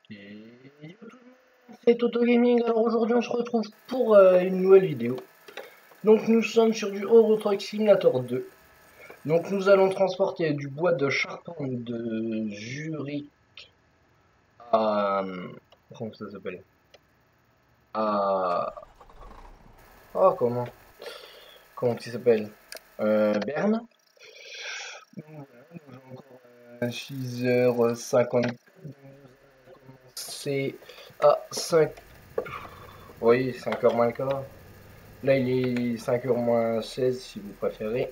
Et c'est Toto Gaming. Alors aujourd'hui on se retrouve pour une nouvelle vidéo. Donc nous sommes sur du Euro Truck Simulator 2. Donc nous allons transporter du bois de charpente de Zurich à... comment ça s'appelle? À... Oh comment? Comment ça s'appelle? Berne. Donc voilà, nous avons encore 6h50. C'est à 5... Oui, 5h moins le quart. Là, il est 5h moins 16 si vous préférez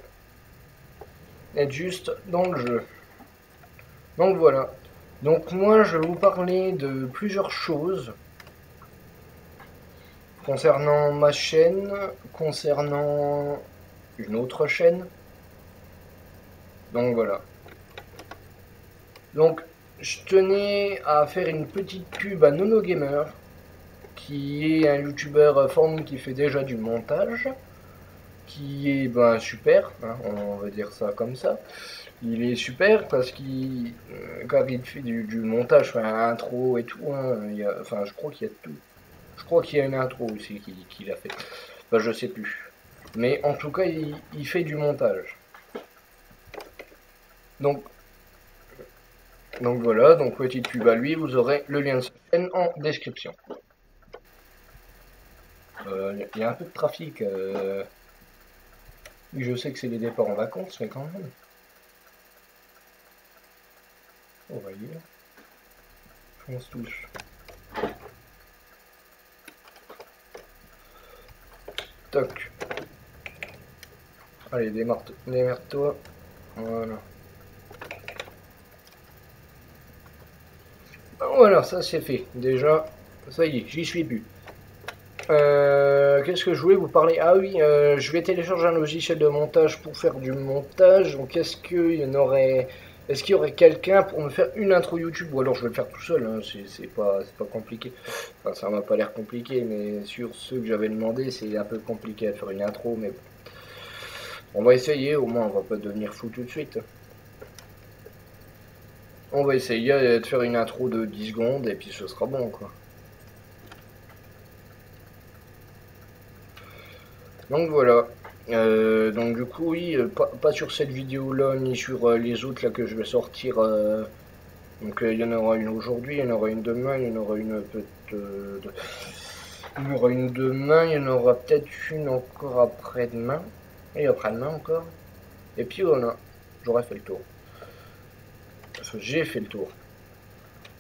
être juste dans le jeu. Donc voilà. Donc moi, je vais vous parler de plusieurs choses concernant ma chaîne, concernant une autre chaîne. Donc voilà. Donc, je tenais à faire une petite pub à Nono Gamer, qui est un youtubeur formé qui fait déjà du montage, qui est ben, super, hein, on va dire ça comme ça. Il est super parce qu'il, quand il fait du montage, enfin, intro et tout, hein, enfin, je crois qu'il y a tout. Je crois qu'il y a une intro aussi qu'il a fait. Enfin, je sais plus. Mais en tout cas, il fait du montage. Donc, donc voilà, donc petite pub à lui, vous aurez le lien de sa chaîne en description. Il y a un peu de trafic. Je sais que c'est les départs en vacances, mais quand même. On va y aller. On se touche. Toc. Allez, démarre-toi. Voilà. Voilà, ça c'est fait. Déjà, ça y est, j'y suis plus. Qu'est-ce que je voulais vous parler? Ah oui, je vais télécharger un logiciel de montage pour faire du montage. Donc est-ce qu'il y en aurait... Est-ce qu'il y aurait quelqu'un pour me faire une intro YouTube? Ou alors je vais le faire tout seul, hein, c'est pas compliqué. Enfin, ça m'a pas l'air compliqué, mais sur ceux que j'avais demandé, c'est un peu compliqué à faire une intro, mais bon. On va essayer, au moins on va pas devenir fou tout de suite. On va essayer de faire une intro de 10 secondes et puis ce sera bon quoi. Donc voilà. Donc du coup oui, pas sur cette vidéo là ni sur les autres là que je vais sortir. Donc il y en aura une aujourd'hui, il y en aura une demain, il y en aura une peut-être... il y en aura une demain, il y en aura peut-être une encore après-demain. Et après-demain encore. Et puis voilà, j'aurai fait le tour. Enfin, j'ai fait le tour.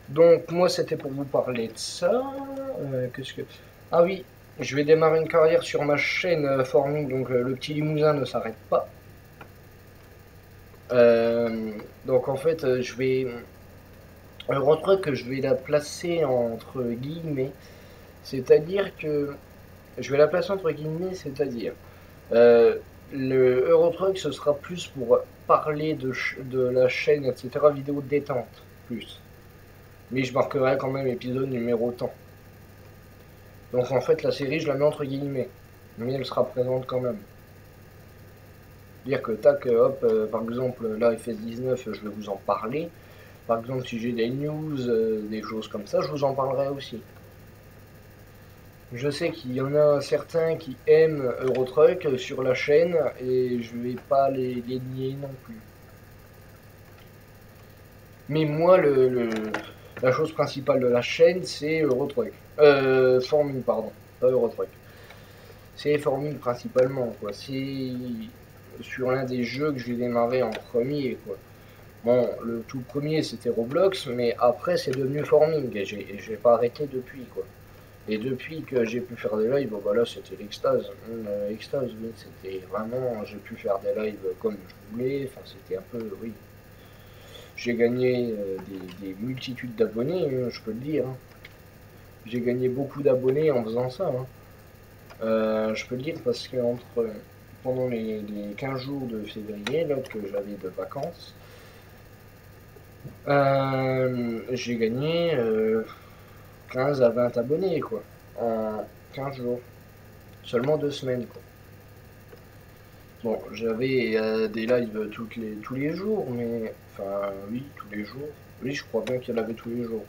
Donc moi c'était pour vous parler de ça. Qu'est-ce que... Ah oui, je vais démarrer une carrière sur ma chaîne Forming, donc le petit limousin ne s'arrête pas. Donc en fait je vais... Eurotruck, je vais la placer entre guillemets. C'est-à-dire que... Je vais la placer entre guillemets, c'est-à-dire... Euh, le Eurotruck ce sera plus pour parler de la chaîne, etc. Vidéo détente, plus. Mais je marquerai quand même épisode numéro temps. Donc en fait la série je la mets entre guillemets. Mais elle sera présente quand même. Dire que tac, hop, par exemple là FS19 je vais vous en parler. Par exemple si j'ai des news, des choses comme ça, je vous en parlerai aussi. Je sais qu'il y en a certains qui aiment Eurotruck sur la chaîne et je vais pas les nier non plus. Mais moi la chose principale de la chaîne c'est Eurotruck. Forming pardon, pas Eurotruck. C'est Forming principalement quoi. C'est sur l'un des jeux que j'ai démarré en premier quoi. Bon, le tout premier c'était Roblox, mais après c'est devenu Forming et j'ai pas arrêté depuis quoi. Et depuis que j'ai pu faire des lives, bon, bah là c'était l'extase. Extase, oui, c'était vraiment, j'ai pu faire des lives comme je voulais, enfin c'était un peu, oui. J'ai gagné des multitudes d'abonnés, hein, je peux le dire. Hein. J'ai gagné beaucoup d'abonnés en faisant ça. Hein. Je peux le dire parce que pendant les 15 jours de février là, que j'avais de vacances, j'ai gagné 15 à 20 abonnés quoi, en 15 jours. Seulement 2 semaines quoi. Bon, j'avais des lives tous les jours, mais enfin oui, tous les jours. Oui, je crois bien qu'il y en avait tous les jours.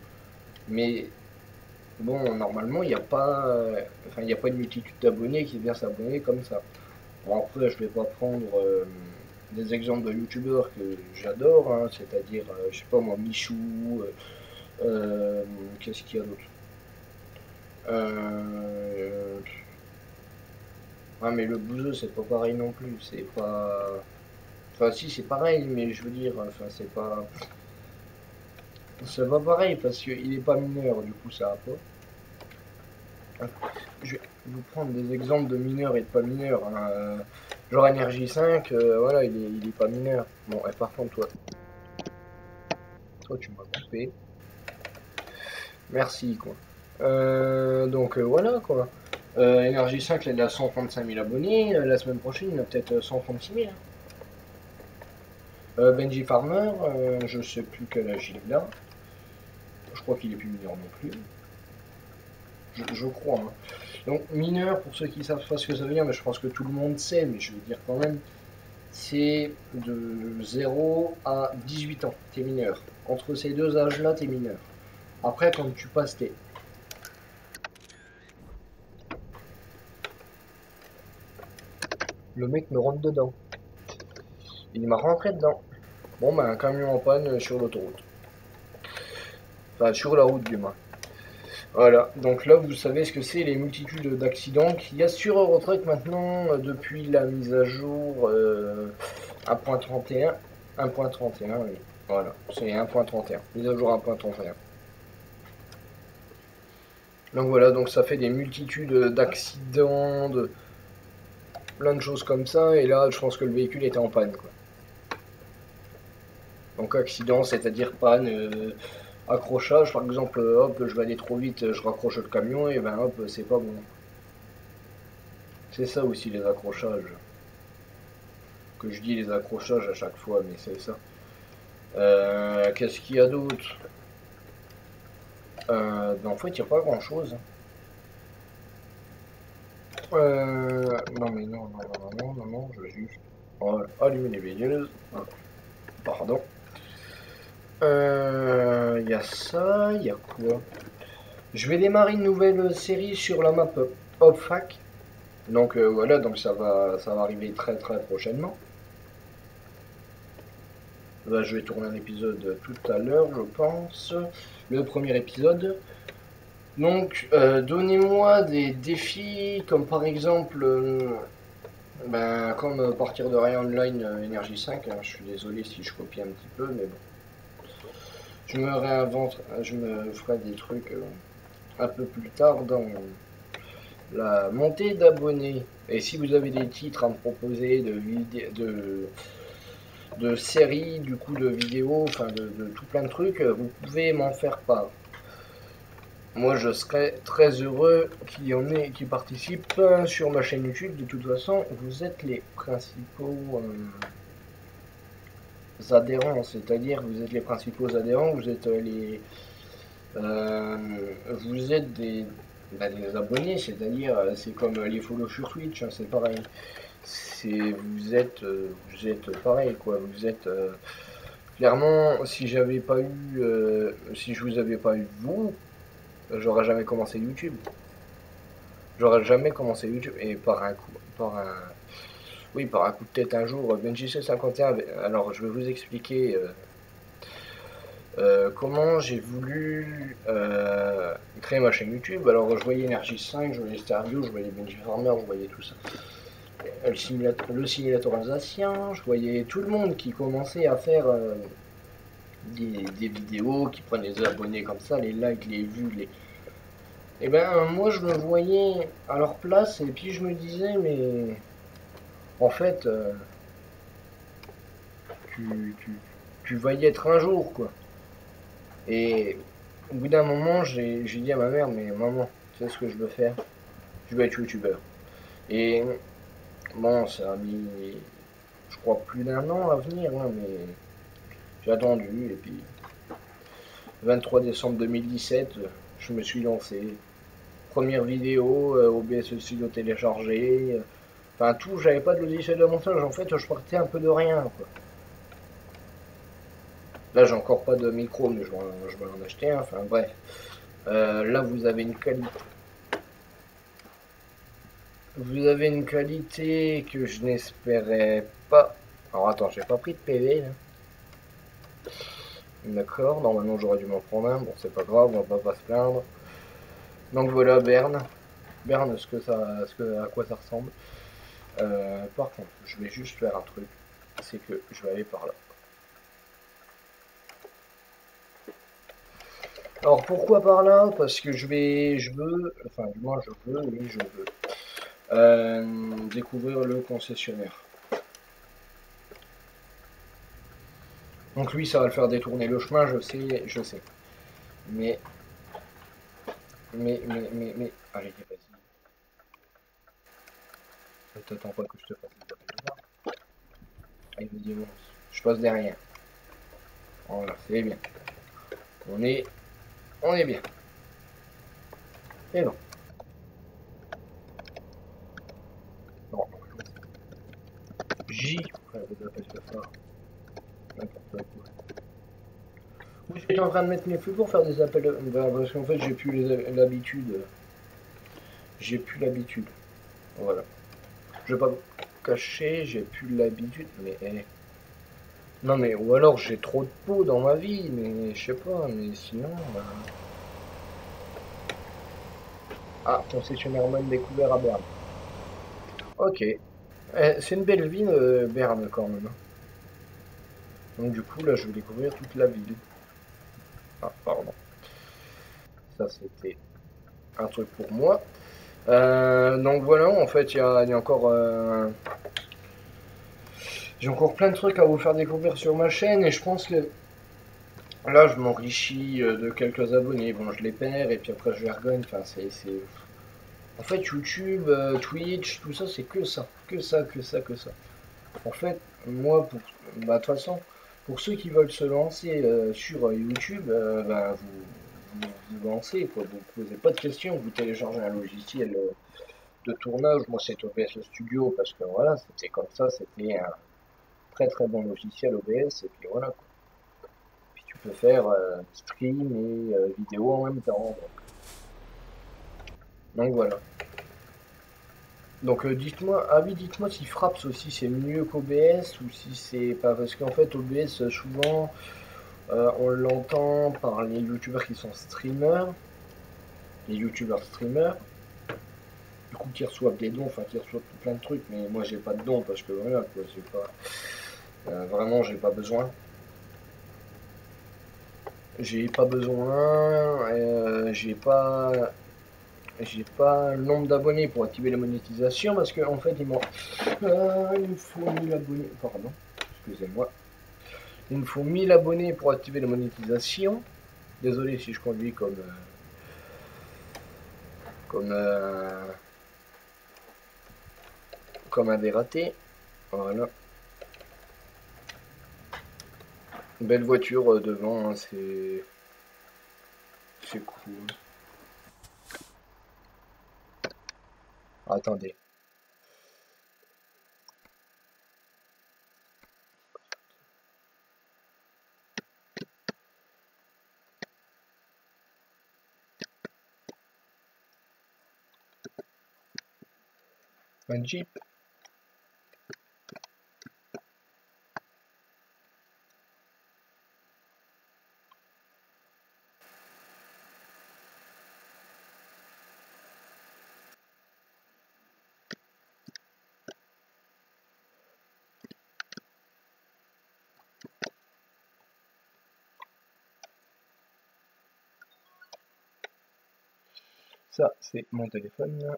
Mais bon, normalement, il n'y a pas, enfin, il n'y a pas une multitude d'abonnés qui vient s'abonner comme ça. Bon, après, je vais pas prendre des exemples de youtubeurs que j'adore, hein, c'est-à-dire, je sais pas moi, Michou, qu'est-ce qu'il y a d'autre? Euh, ah, mais le bouseux, c'est pas pareil non plus, c'est pas. Enfin, si, c'est pareil, mais je veux dire, enfin, c'est pas. C'est pas pareil parce qu'il est pas mineur, du coup, ça va pas. Je vais vous prendre des exemples de mineurs et de pas mineurs, hein. Genre Energy 5, voilà, il est pas mineur. Bon, et par contre, toi tu m'as coupé. Merci, quoi. Donc voilà, quoi. Energy 5, il a 135 000 abonnés. La semaine prochaine, il a peut-être 136 000, hein. Benji Farmer, je sais plus quel âge il a. Je crois qu'il est plus mineur non plus. Je crois, hein. Donc mineur, pour ceux qui savent pas ce que ça veut dire, mais je pense que tout le monde sait, mais je veux dire quand même, c'est de 0 à 18 ans, t'es mineur. Entre ces deux âges-là, t'es mineur. Après, quand tu passes tes... Le mec me rentre dedans. Il m'a rentré dedans. Bon, ben, un camion en panne sur l'autoroute. Enfin, sur la route, du moins. Voilà, donc là, vous savez ce que c'est les multitudes d'accidents qu'il y a sur Eurotruck maintenant, depuis la mise à jour 1.31. 1.31, oui. Voilà, c'est 1.31. Mise à jour 1.31. Donc voilà, donc ça fait des multitudes d'accidents, de plein de choses comme ça, et là, je pense que le véhicule était en panne, quoi. Donc accident, c'est-à-dire panne, accrochage, par exemple, hop, je vais aller trop vite, je raccroche le camion, et ben hop, c'est pas bon. C'est ça aussi les accrochages. Que je dis les accrochages à chaque fois, mais c'est ça. Qu'est-ce qu'il y a d'autre? Ben en fait, il n'y a pas grand-chose. Non mais non, non, non, non, non, non, je vais juste allumer les veilleuses. Ah, pardon. Il y a ça, il y a quoi? Je vais démarrer une nouvelle série sur la map Hopfac. Donc voilà, donc ça va arriver très très prochainement. Là, je vais tourner un épisode tout à l'heure, je pense. Le premier épisode. Donc, donnez-moi des défis comme par exemple, ben, comme partir de rien online Energy 5. Hein, je suis désolé si je copie un petit peu, mais bon. Je me réinvente, je me ferai des trucs un peu plus tard dans la montée d'abonnés. Et si vous avez des titres à me proposer de séries, du coup de vidéos, enfin de tout plein de trucs, vous pouvez m'en faire part. Moi, je serais très heureux qu'il y en ait qui participent sur ma chaîne YouTube. De toute façon, vous êtes les principaux adhérents, c'est-à-dire vous êtes les principaux adhérents, euh, vous êtes des abonnés, c'est-à-dire c'est comme les follow sur Twitch, hein, c'est pareil. Vous êtes pareil quoi. Vous êtes clairement, si j'avais pas eu, si je vous avais pas eu vous, j'aurais jamais commencé YouTube. J'aurais jamais commencé YouTube et oui, par un coup de tête un jour, BenJC51. Alors, je vais vous expliquer comment j'ai voulu créer ma chaîne YouTube. Alors, je voyais Energy 5, je voyais Starview, je voyais Benji Farmer, je voyais tout ça. Le simulateur alsacien, je voyais tout le monde qui commençait à faire des vidéos, qui prenaient des abonnés comme ça, les likes, les vues, les... Et ben, moi, je me voyais à leur place et puis je me disais, mais en fait, tu, tu, tu vas y être un jour, quoi. Et au bout d'un moment, j'ai dit à ma mère, mais maman, tu sais ce que je veux faire? Je veux être youtubeur. Et bon, ça a mis, je crois, plus d'un an à venir, hein, mais j'ai attendu. Et puis, 23 décembre 2017, je me suis lancé. Première vidéo, OBS Studio téléchargé. Enfin, tout, j'avais pas de logiciel de montage. En fait, je partais un peu de rien, quoi. Là, j'ai encore pas de micro, mais je vais en acheter un. Enfin, bref. Là, vous avez une qualité. Vous avez une qualité que je n'espérais pas. Alors, attends, j'ai pas pris de PV, là. D'accord, normalement, j'aurais dû m'en prendre un. Bon, c'est pas grave, on va pas se plaindre. Donc, voilà, Berne. Berne, à quoi ça ressemble. Par contre, je vais juste faire un truc. C'est que je vais aller par là. Alors pourquoi par là? Parce que oui, je veux découvrir le concessionnaire. Donc lui, ça va le faire détourner le chemin, je sais, je sais. Mais, allez, vas-y. T'attends pas que je te fasse les appels de voir. Allez, vas-y, avance. Je passe derrière. Voilà, c'est bien. On est, on est bien. Et non. Non, J, frère, des appels de phare. N'importe quoi. Oui, j'étais en train de mettre mes feux pour faire des appels. Bah, parce qu'en fait, j'ai plus l'habitude. J'ai plus l'habitude. Voilà. Je vais pas vous cacher, j'ai plus l'habitude. Mais non, mais ou alors j'ai trop de peau dans ma vie. Mais je sais pas. Mais sinon. Ah, concessionnaire même découvert à Berne. Ok. C'est une belle ville, Berne, quand même. Donc, du coup, là, je vais découvrir toute la ville. Ah, pardon. Ça, c'était un truc pour moi. Donc voilà, en fait, il y a encore, j'ai encore plein de trucs à vous faire découvrir sur ma chaîne et je pense que là, je m'enrichis de quelques abonnés. Bon, je les perds et puis après, je les regagne. Enfin, En fait, YouTube, Twitch, tout ça, c'est que ça. Que ça, que ça, que ça. En fait, moi, bah, de toute façon, pour ceux qui veulent se lancer sur YouTube, bah, vous lancez, quoi. Vous ne posez pas de questions, vous téléchargez un logiciel de tournage. Moi, c'est OBS Studio parce que voilà, c'était comme ça, c'était un très très bon logiciel OBS et puis voilà, quoi. Puis tu peux faire stream et vidéo en même temps. Donc voilà. Donc dites-moi, ah oui, dites-moi si Fraps aussi c'est mieux qu'OBS ou si c'est pas parce qu'en fait OBS souvent on l'entend par les youtubeurs qui sont streamers, les youtubeurs streamers, du coup qui reçoivent des dons, enfin qui reçoivent tout plein de trucs, mais moi j'ai pas de dons parce que voilà quoi, c'est pas vraiment j'ai pas besoin. J'ai pas besoin, j'ai pas le nombre d'abonnés pour activer la monétisation parce qu'en fait ils m'ont il me faut 1000 abonnés, pardon, excusez-moi. Il me faut 1000 abonnés pour activer la monétisation. Désolé si je conduis comme, euh, comme un dératé. Voilà. Belle voiture devant, hein, c'est cool. Attendez. Un Jeep. Ça, c'est mon téléphone.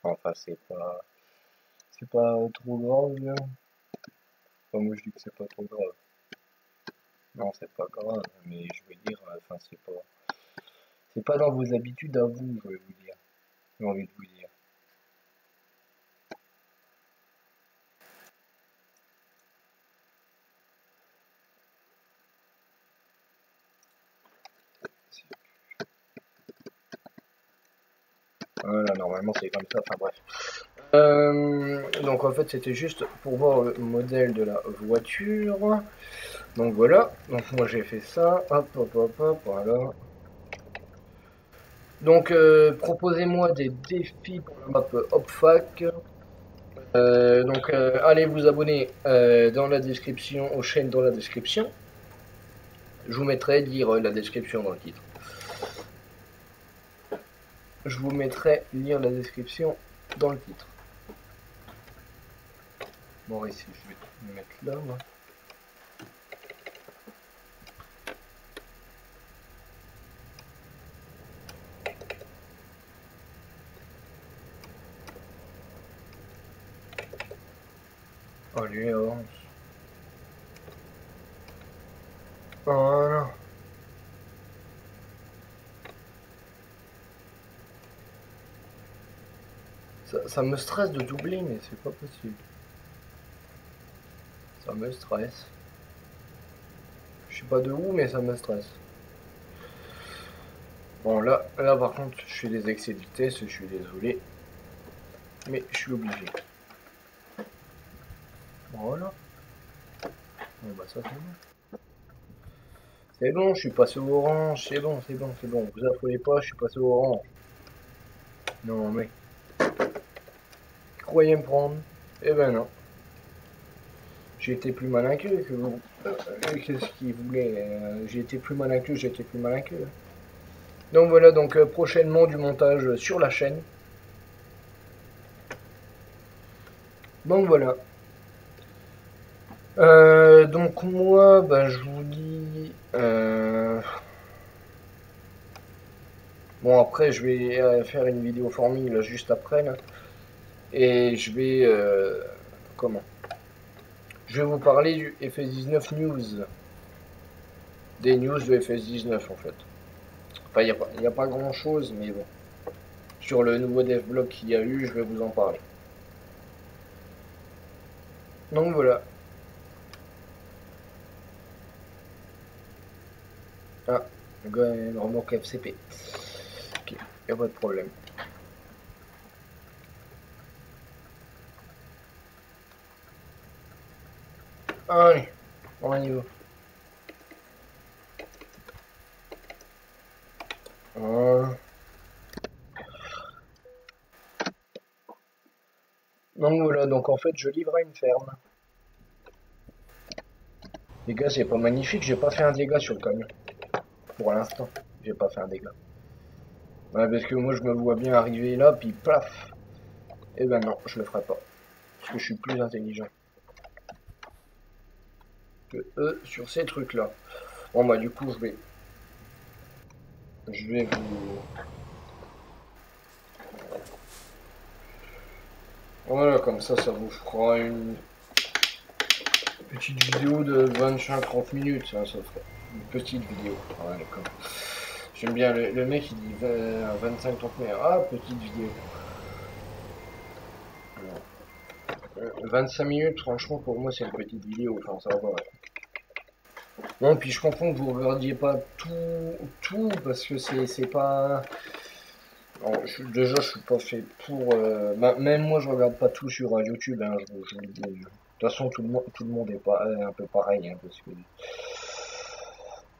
Enfin, c'est pas trop grave. Enfin, moi, je dis que c'est pas trop grave. Non, c'est pas grave, mais je veux dire, enfin, c'est pas dans vos habitudes à vous, je vais vous dire. J'ai envie de vous dire. Voilà, normalement, c'est comme ça. Enfin, bref. Donc en fait c'était juste pour voir le modèle de la voiture. Donc voilà, donc moi j'ai fait ça, hop, hop, hop, hop, voilà. Donc proposez-moi des défis pour la map Hopfac. Allez vous abonner dans la description, aux chaînes dans la description. Je vous mettrai lire la description dans le titre. Je vous mettrai lire la description dans le titre. Bon ici je vais me mettre là moi. Allez avance. Voilà. Ça me stresse de doubler mais c'est pas possible. Ça me stresse. Je sais pas de où mais ça me stresse. Bon là par contre je fais des excès de vitesse, je suis désolé. Mais je suis obligé. Voilà. Bon bah ça c'est bon. C'est bon, je suis passé au orange, c'est bon, c'est bon, c'est bon. Vous affolez pas, je suis passé au orange. Non mais. Croyez me prendre. Eh ben non. J'ai été plus malin qu'eux que vous. Qu'est-ce qu'ils voulaient j'ai été plus malin qu'eux, j'ai été plus malin qu'eux. Donc voilà, donc prochainement du montage sur la chaîne. Donc voilà. Donc moi, bah, je vous dis... Bon après, je vais faire une vidéo forming là, juste après. Là, et je vais... comment? Je vais vous parler du FS19 News. Des news de FS19 en fait. Enfin, il n'y a pas grand chose, mais bon. Sur le nouveau devblock qu'il y a eu, je vais vous en parler. Donc voilà. Ah, le gars est une remorque FCP. Ok, y a pas de problème. Allez, on y va. Voilà. Donc voilà, donc en fait je livre à une ferme. Les gars, c'est pas magnifique, j'ai pas fait un dégât sur le camion. Pour l'instant, j'ai pas fait un dégât. Ouais, parce que moi je me vois bien arriver là, puis paf. Et ben non, je le ferai pas. Parce que je suis plus intelligent que eux sur ces trucs là. Bon bah du coup je vais vous... Voilà, comme ça vous fera une petite vidéo de 25-30 minutes, ça fera une petite vidéo. Ouais, d'accord. J'aime bien le mec, il dit 25-30 minutes. Ah, petite vidéo. 25 minutes, franchement, pour moi, c'est une petite vidéo. Enfin, ça va. Bon, puis je comprends que vous regardiez pas tout, parce que c'est pas. Alors, déjà, je suis pas fait pour. Même moi, je regarde pas tout sur YouTube. Hein, je vous le dis. De toute façon, tout le monde est pas un peu pareil, hein, parce que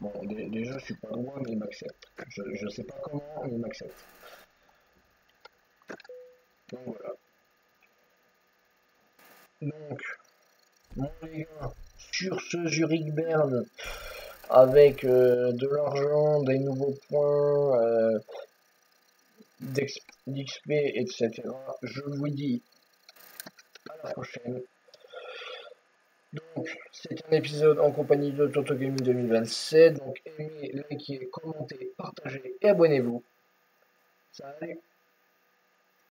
bon, déjà, je suis pas loin, mais il m'accepte. Je sais pas comment, mais il m'accepte. Donc voilà. Donc, mon les gars, sur ce Zurich Bern, avec de l'argent, des nouveaux points, d'XP, etc., je vous dis à la prochaine. Donc, c'est un épisode en compagnie de Toto Gaming 2027. Donc, aimez, likez, commentez, partagez et abonnez-vous. Salut!